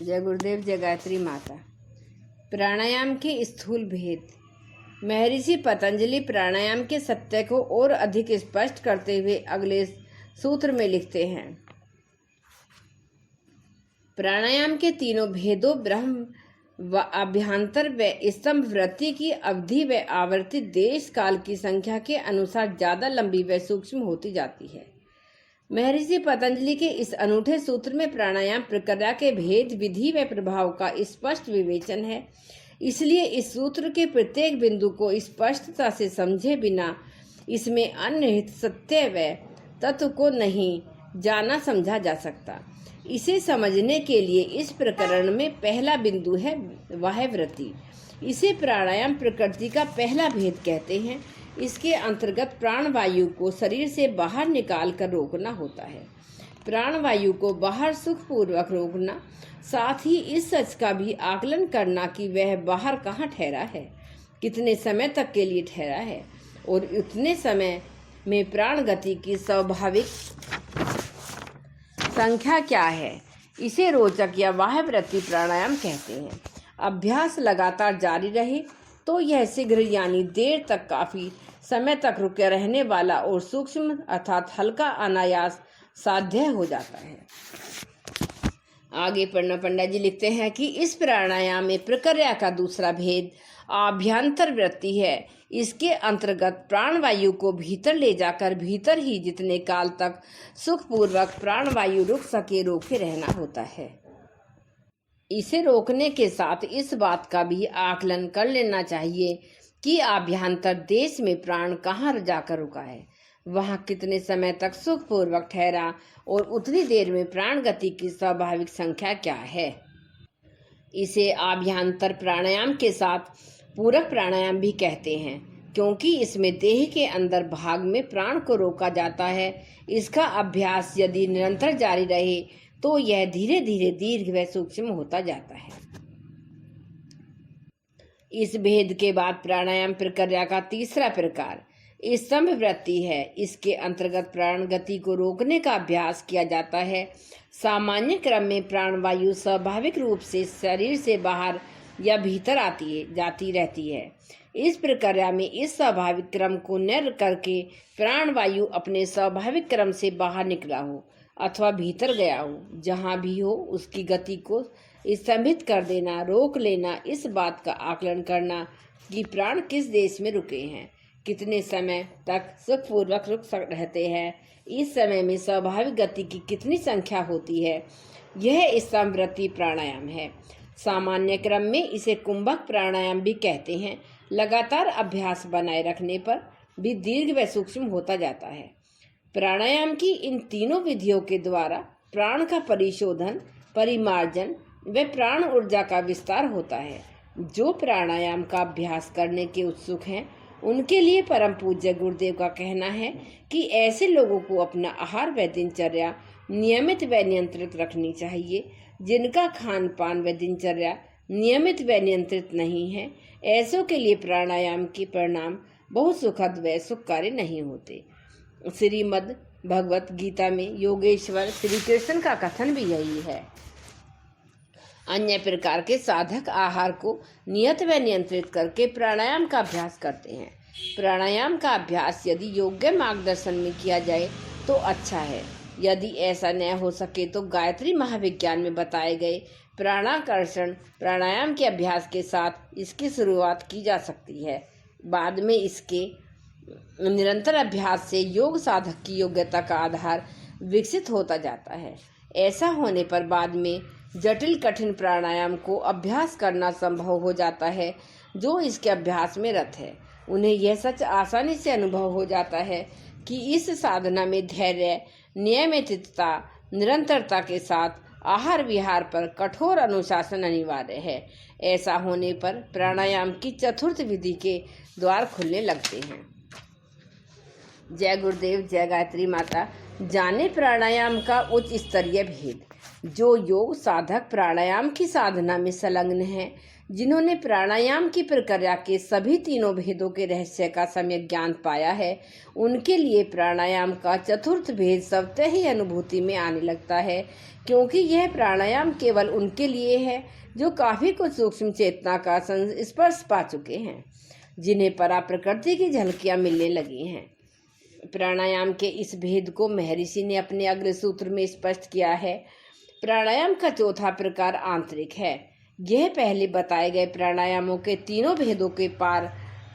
जय गुरुदेव, जय गायत्री माता। प्राणायाम के स्थूल भेद। महर्षि पतंजलि प्राणायाम के सत्य को और अधिक स्पष्ट करते हुए अगले सूत्र में लिखते हैं। प्राणायाम के तीनों भेदों ब्रह्म व अभ्यंतर व स्तंभ वृत्ति की अवधि व आवर्ती देश काल की संख्या के अनुसार ज्यादा लंबी व सूक्ष्म होती जाती है। महर्षि पतंजलि के इस अनूठे सूत्र में प्राणायाम प्रक्रिया के भेद, विधि व प्रभाव का स्पष्ट विवेचन है। इसलिए इस सूत्र के प्रत्येक बिंदु को स्पष्टता से समझे बिना इसमें अन्य सत्य व तत्व को नहीं जाना समझा जा सकता। इसे समझने के लिए इस प्रकरण में पहला बिंदु है वह वृत्ति। इसे प्राणायाम प्रकृति का पहला भेद कहते हैं। इसके अंतर्गत प्राणवायु को शरीर से बाहर निकाल कर रोकना होता है। प्राणवायु को बाहर सुखपूर्वक रोकना, साथ ही इस सच का भी आकलन करना कि वह बाहर कहाँ ठहरा है, कितने समय तक के लिए ठहरा है और उतने समय में प्राण गति की स्वाभाविक संख्या क्या है। इसे रोचक या वाह्यवृत्ति प्राणायाम कहते हैं। अभ्यास लगातार जारी रहे तो यह शीघ्र यानी देर तक काफी समय तक रुके रहने वाला और सूक्ष्म अर्थात हल्का अनायास साध्य हो जाता है। आगे पढ़ना। पंडित जी लिखते हैं कि इस प्राणायाम में प्रक्रिया का दूसरा भेद आभ्यंतर वृत्ति है। इसके अंतर्गत प्राणवायु को भीतर ले जाकर भीतर ही जितने काल तक सुखपूर्वक प्राणवायु रुक सके रोके रहना होता है। इसे रोकने के साथ इस बात का भी आकलन कर लेना चाहिए कि आभ्यंतर देश में प्राण कहाँ जाकर रुका है, वहाँ कितने समय तक सुखपूर्वक ठहरा और उतनी देर में प्राण गति की स्वाभाविक संख्या क्या है। इसे आभ्यंतर प्राणायाम के साथ पूरक प्राणायाम भी कहते हैं, क्योंकि इसमें देह के अंदर भाग में प्राण को रोका जाता है। इसका अभ्यास यदि निरंतर जारी रहे तो यह धीरे धीरे दीर्घ व सूक्ष्म होता जाता है। इस भेद के बाद प्राणायाम प्रक्रिया का तीसरा प्रकार स्तंभ वृत्ति है। इसके अंतर्गत प्राण गति को रोकने का अभ्यास किया जाता है। सामान्य क्रम में प्राणवायु स्वाभाविक रूप से शरीर से बाहर या भीतर जाती रहती है। इस प्रक्रिया में इस स्वाभाविक क्रम को न करके प्राणवायु अपने स्वाभाविक क्रम से बाहर निकला हो अथवा भीतर गया हो, जहाँ भी हो उसकी गति को स्तंभित कर देना, रोक लेना, इस बात का आकलन करना कि प्राण किस देश में रुके हैं, कितने समय तक सुखपूर्वक रुक रहते हैं, इस समय में स्वाभाविक गति की कितनी संख्या होती है, यह स्तंभ वृत्ति प्राणायाम है। सामान्य क्रम में इसे कुंभक प्राणायाम भी कहते हैं। लगातार अभ्यास बनाए रखने पर भी दीर्घ व सूक्ष्म होता जाता है। प्राणायाम की इन तीनों विधियों के द्वारा प्राण का परिशोधन, परिमार्जन व प्राण ऊर्जा का विस्तार होता है। जो प्राणायाम का अभ्यास करने के उत्सुक हैं उनके लिए परम पूज्य गुरुदेव का कहना है कि ऐसे लोगों को अपना आहार व दिनचर्या नियमित व नियंत्रित रखनी चाहिए। जिनका खान पान व दिनचर्या नियमित व नियंत्रित नहीं है, ऐसों के लिए प्राणायाम के परिणाम बहुत सुखद व सुखकारी नहीं होते। श्रीमद् भगवत गीता में योगेश्वर श्री कृष्ण का कथन भी यही है। अन्य प्रकार के साधक आहार को नियत व नियंत्रित करके प्राणायाम का अभ्यास करते हैं। प्राणायाम का अभ्यास यदि योग्य मार्गदर्शन में किया जाए तो अच्छा है। यदि ऐसा न हो सके तो गायत्री महाविज्ञान में बताए गए प्राणाकर्षण प्राणायाम के अभ्यास के साथ इसकी शुरुआत की जा सकती है। बाद में इसके निरंतर अभ्यास से योग साधक की योग्यता का आधार विकसित होता जाता है। ऐसा होने पर बाद में जटिल कठिन प्राणायाम को अभ्यास करना संभव हो जाता है। जो इसके अभ्यास में रत है उन्हें यह सच आसानी से अनुभव हो जाता है कि इस साधना में धैर्य, नियमितता, निरंतरता के साथ आहार विहार पर कठोर अनुशासन अनिवार्य है। ऐसा होने पर प्राणायाम की चतुर्थ विधि के द्वार खुलने लगते हैं। जय गुरुदेव, जय गायत्री माता। जाने प्राणायाम का उच्च स्तरीय भेद। जो योग साधक प्राणायाम की साधना में संलग्न है, जिन्होंने प्राणायाम की प्रक्रिया के सभी तीनों भेदों के रहस्य का सम्यक ज्ञान पाया है, उनके लिए प्राणायाम का चतुर्थ भेद स्वतः ही अनुभूति में आने लगता है, क्योंकि यह प्राणायाम केवल उनके लिए है जो काफी कुछ सूक्ष्म चेतना का स्पर्श पा चुके हैं, जिन्हें परा प्रकृति की झलकियां मिलने लगी हैं। प्राणायाम के इस भेद को महर्षि ने अपने अग्र सूत्र में स्पष्ट किया है। प्राणायाम का चौथा प्रकार आंतरिक है। यह पहले बताए गए प्राणायामों के तीनों भेदों के पार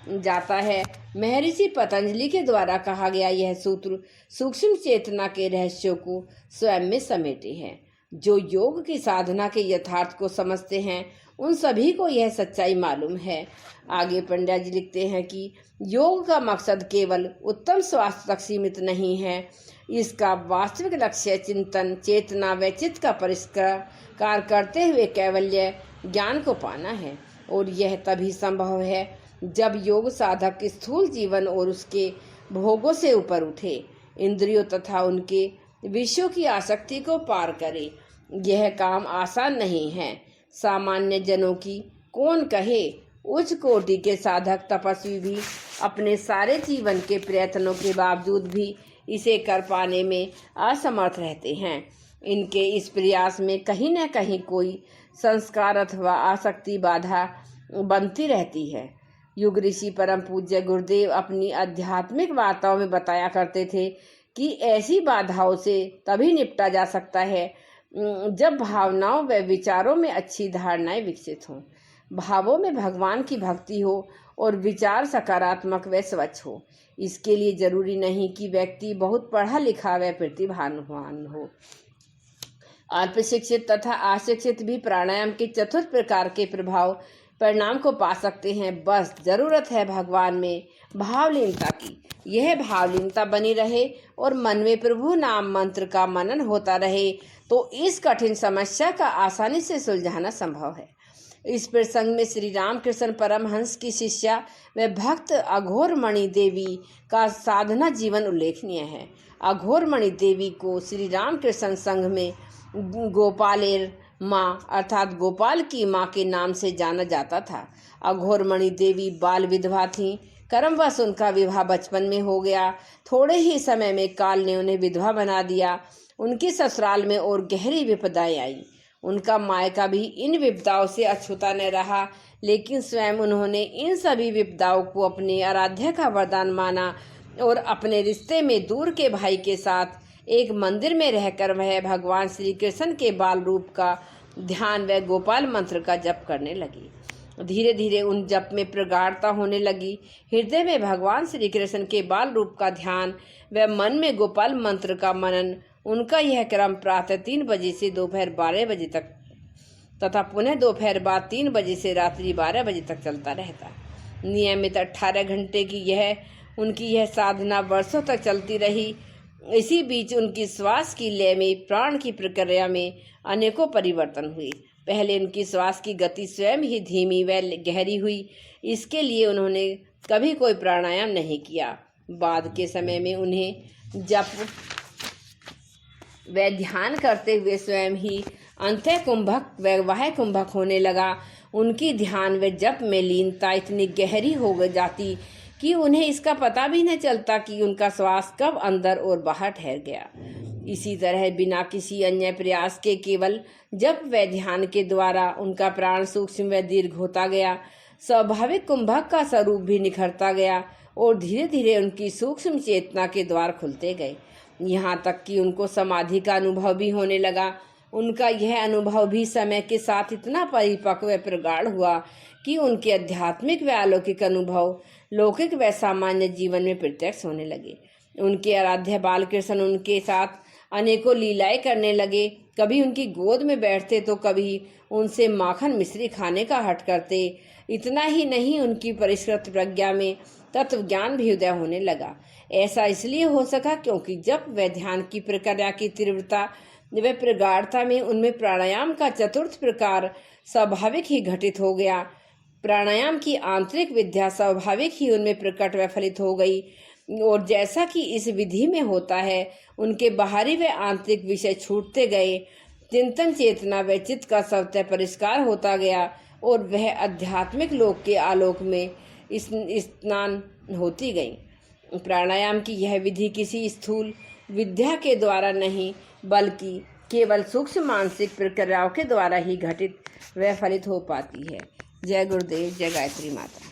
जाता है। महर्षि पतंजलि के द्वारा कहा गया यह सूत्र सूक्ष्म चेतना के रहस्यों को स्वयं में समेटे है। जो योग की साधना के यथार्थ को समझते हैं, उन सभी को यह सच्चाई मालूम है। आगे पंड्या जी लिखते हैं कि योग का मकसद केवल उत्तम स्वास्थ्य तक सीमित नहीं है। इसका वास्तविक लक्ष्य चिंतन, चेतना व चित्त का परिष्कार करते हुए कैवल्य ज्ञान को पाना है, और यह तभी संभव है जब योग साधक स्थूल जीवन और उसके भोगों से ऊपर उठे, इंद्रियों तथा उनके विषयों की आसक्ति को पार करे। यह काम आसान नहीं है। सामान्य जनों की कौन कहे, उच्च कोटि के साधक तपस्वी भी अपने सारे जीवन के प्रयत्नों के बावजूद भी इसे कर पाने में असमर्थ रहते हैं। इनके इस प्रयास में कहीं न कहीं कोई संस्कार अथवा आसक्ति बाधा बनती रहती है। युग ऋषि परम पूज्य गुरुदेव अपनी आध्यात्मिक वार्ताओं में बताया करते थे कि ऐसी बाधाओं से तभी निपटा जा सकता है जब भावनाओं व विचारों में अच्छी धारणाएं विकसित हों, भावों में भगवान की भक्ति हो और विचार सकारात्मक व स्वच्छ हो। इसके लिए जरूरी नहीं कि व्यक्ति बहुत पढ़ा लिखा व प्रतिभावान हो। अल्प शिक्षित तथा अशिक्षित भी प्राणायाम के चतुर्थ प्रकार के प्रभाव परिणाम को पा सकते हैं। बस जरूरत है भगवान में भावलीनता की। यह भावलीनता बनी रहे और मन में प्रभु नाम मंत्र का मनन होता रहे तो इस कठिन समस्या का आसानी से सुलझाना संभव है। इस प्रसंग में श्री रामकृष्ण परमहंस की शिष्या व भक्त अघोरमणि देवी का साधना जीवन उल्लेखनीय है। अघोरमणि देवी को श्री रामकृष्ण संघ में गोपालेर माँ अर्थात गोपाल की माँ के नाम से जाना जाता था। अघोरमणि देवी बाल विधवा थीं। कर्मवश उनका विवाह बचपन में हो गया। थोड़े ही समय में काल ने उन्हें विधवा बना दिया। उनकी ससुराल में और गहरी विपदाएं आई। उनका मायका भी इन विपदाओं से अछूता न रहा, लेकिन स्वयं उन्होंने इन सभी विपदाओं को अपने आराध्य का वरदान माना और अपने रिश्ते में दूर के भाई के साथ एक मंदिर में रहकर वह भगवान श्री कृष्ण के बाल रूप का ध्यान व गोपाल मंत्र का जप करने लगी। धीरे धीरे उन जप में प्रगाढ़ता होने लगी। हृदय में भगवान श्री कृष्ण के बाल रूप का ध्यान व मन में गोपाल मंत्र का मनन। उनका यह क्रम प्रातः 3 बजे से दोपहर 12 बजे तक तथा पुनः दोपहर बाद 3 बजे से रात्रि 12 बजे तक चलता रहता। नियमित 18 घंटे की उनकी यह साधना वर्षों तक चलती रही। इसी बीच उनकी श्वास की लय में, प्राण की प्रक्रिया में अनेकों परिवर्तन हुए। पहले उनकी श्वास की गति स्वयं ही धीमी व गहरी हुई। इसके लिए उन्होंने कभी कोई प्राणायाम नहीं किया। बाद के समय में उन्हें जप व ध्यान करते हुए स्वयं ही अंतः कुंभक व बाह्य कुंभक होने लगा। उनकी ध्यान व जप में लीनता इतनी गहरी हो जाती कि उन्हें इसका पता भी न चलता कि उनका श्वास कब अंदर और बाहर ठहर गया। इसी तरह बिना किसी अन्य प्रयास के केवल जप व ध्यान के द्वारा उनका प्राण सूक्ष्म व दीर्घ होता गया। स्वाभाविक कुंभक का स्वरूप भी निखरता गया और धीरे धीरे उनकी सूक्ष्म चेतना के द्वार खुलते गए, यहाँ तक कि उनको समाधि का अनुभव भी होने लगा। उनका यह अनुभव भी समय के साथ इतना परिपक्व व प्रगाढ़ हुआ कि उनके आध्यात्मिक व अलौकिक अनुभव लौकिक व सामान्य जीवन में प्रत्यक्ष होने लगे। उनके आराध्य बालकृष्ण उनके साथ अनेकों लीलाएं करने लगे। कभी उनकी गोद में बैठते तो कभी उनसे माखन मिश्री खाने का हट करते। इतना ही नहीं, उनकी परिष्कृत प्रज्ञा में तत्व ज्ञान भी उदय होने लगा। ऐसा इसलिए हो सका क्योंकि जप व ध्यान की प्रक्रिया की तीव्रता व प्रगाढ़ता में उनमें प्राणायाम का चतुर्थ प्रकार स्वाभाविक ही घटित हो गया। प्राणायाम की आंतरिक विद्या स्वाभाविक ही उनमें प्रकट व फलित हो गई, और जैसा कि इस विधि में होता है, उनके बाहरी व आंतरिक विषय छूटते गए। चिंतन चेतना व चित्त का स्वतः परिष्कार होता गया और वह आध्यात्मिक लोक के आलोक में स्नान होती गई। प्राणायाम की यह विधि किसी स्थूल विद्या के द्वारा नहीं, बल्कि केवल सूक्ष्म मानसिक प्रक्रियाओं के द्वारा ही घटित व फलित हो पाती है। जय गुरुदेव, जय गायत्री माता।